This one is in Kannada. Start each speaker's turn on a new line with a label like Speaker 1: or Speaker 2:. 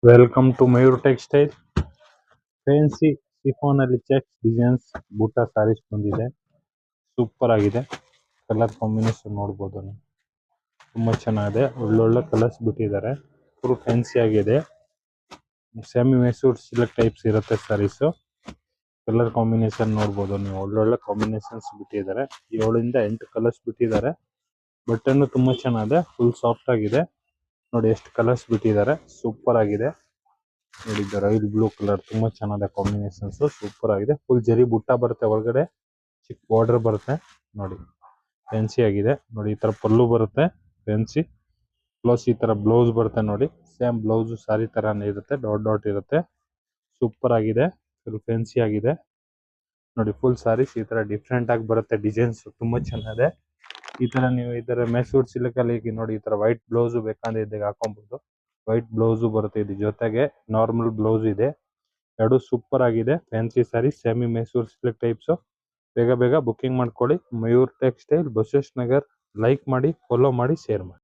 Speaker 1: Welcome to Mayur textile. Fancy chiffon ಅಲ್ಲಿ ಚೆಕ್ಸ್ ಡಿಸೈನ್ಸ್ ಬೂಟ ಸಾರೀಸ್ ಬಂದಿದೆ. ಸೂಪರ್ ಆಗಿದೆ. ಕಲರ್ ಕಾಂಬಿನೇಷನ್ ನೋಡ್ಬೋದು ನೀವು. ತುಂಬಾ ಚೆನ್ನಾಗಿದೆ. ಒಳ್ಳೊಳ್ಳೆ ಕಲರ್ಸ್ ಬಿಟ್ಟಿದ್ದಾರೆ. ಫುಲ್ ಫ್ಯಾನ್ಸಿ ಆಗಿದೆ. ಸೆಮಿ ಮೈಸೂರ್ ಸಿಲ್ಕ್ ಟೈಪ್ಸ್ ಇರುತ್ತೆ ಸಾರೀಸ್. ಕಲರ್ ಕಾಂಬಿನೇಷನ್ ನೋಡ್ಬೋದು ನೀವು. ಒಳ್ಳೊಳ್ಳೆ ಕಾಂಬಿನೇಷನ್ಸ್ ಬಿಟ್ಟಿದ್ದಾರೆ. 7 ಇಂದ 8 ಕಲರ್ಸ್ ಬಿಟ್ಟಿದ್ದಾರೆ. ಬಟನ್ ತುಂಬಾ ಚೆನ್ನಾಗಿದೆ. ಫುಲ್ ಸಾಫ್ಟ್ ಆಗಿದೆ. ನೋಡಿ ಎಷ್ಟು ಕಲರ್ಸ್ ಬಿಟ್ಟಿದ್ದಾರೆ. ಸೂಪರ್ ಆಗಿದೆ. ನೋಡಿದ್ದಾರೆ ರೈಲ್ ಬ್ಲೂ ಕಲರ್ ತುಂಬಾ ಚೆನ್ನಾಗಿದೆ. ಕಾಂಬಿನೇಷನ್ಸ್ ಸೂಪರ್ ಆಗಿದೆ. ಫುಲ್ ಜರಿ ಬುಟ್ಟ ಬರುತ್ತೆ. ಒಳಗಡೆ ಚಿಕ್ಕ ಬಾರ್ಡರ್ ಬರುತ್ತೆ. ನೋಡಿ ಫ್ಯಾನ್ಸಿ ಆಗಿದೆ. ನೋಡಿ ಈ ತರ ಪಲ್ಲು ಬರುತ್ತೆ. ಫ್ಯಾನ್ಸಿ ಪ್ಲಸ್ ಈ ತರ ಬ್ಲೌಸ್ ಬರುತ್ತೆ. ನೋಡಿ ಸೇಮ್ ಬ್ಲೌಸ್ ಸಾರಿ ತರಾನೇ ಇರುತ್ತೆ. ಡಾಟ್ ಡಾಟ್ ಇರುತ್ತೆ. ಸೂಪರ್ ಆಗಿದೆ. ಫುಲ್ ಫ್ಯಾನ್ಸಿ ಆಗಿದೆ. ನೋಡಿ ಫುಲ್ ಸಾರೀಸ್ ಈ ತರ ಡಿಫ್ರೆಂಟ್ ಆಗಿ ಬರುತ್ತೆ. ಡಿಸೈನ್ಸ್ ತುಂಬಾ ಚೆನ್ನಾಗಿದೆ. ಈ ತರ ನೀವು ಈ ತರ ಮೈಸೂರ್ ಸಿಲ್ಕ್ ಅಲ್ಲಿ ನೋಡಿ ಈ ತರ ವೈಟ್ ಬ್ಲೌಸ್ ಬೇಕಂದ್ರೆ ಇದ್ದಾಗ ಹಾಕೊಬಹುದು. ವೈಟ್ ಬ್ಲೌಸ್ ಬರುತ್ತೆ. ಇದ್ರ ಜೊತೆಗೆ ನಾರ್ಮಲ್ ಬ್ಲೌಸ್ ಇದೆ. ಎರಡು ಸೂಪರ್ ಆಗಿದೆ. ಫ್ಯಾನ್ಸಿ ಸಾರಿ ಸೆಮಿ ಮೈಸೂರ್ ಸಿಲ್ಕ್ ಟೈಪ್ಸ್. ಬೇಗ ಬೇಗ ಬುಕಿಂಗ್ ಮಾಡ್ಕೊಳ್ಳಿ. ಮಯೂರ್ ಟೆಕ್ಸ್ಟೈಲ್, ಬಸವೇಶ್ವರ ನಗರ್. ಲೈಕ್ ಮಾಡಿ, ಫಾಲೋ ಮಾಡಿ, ಶೇರ್ ಮಾಡಿ.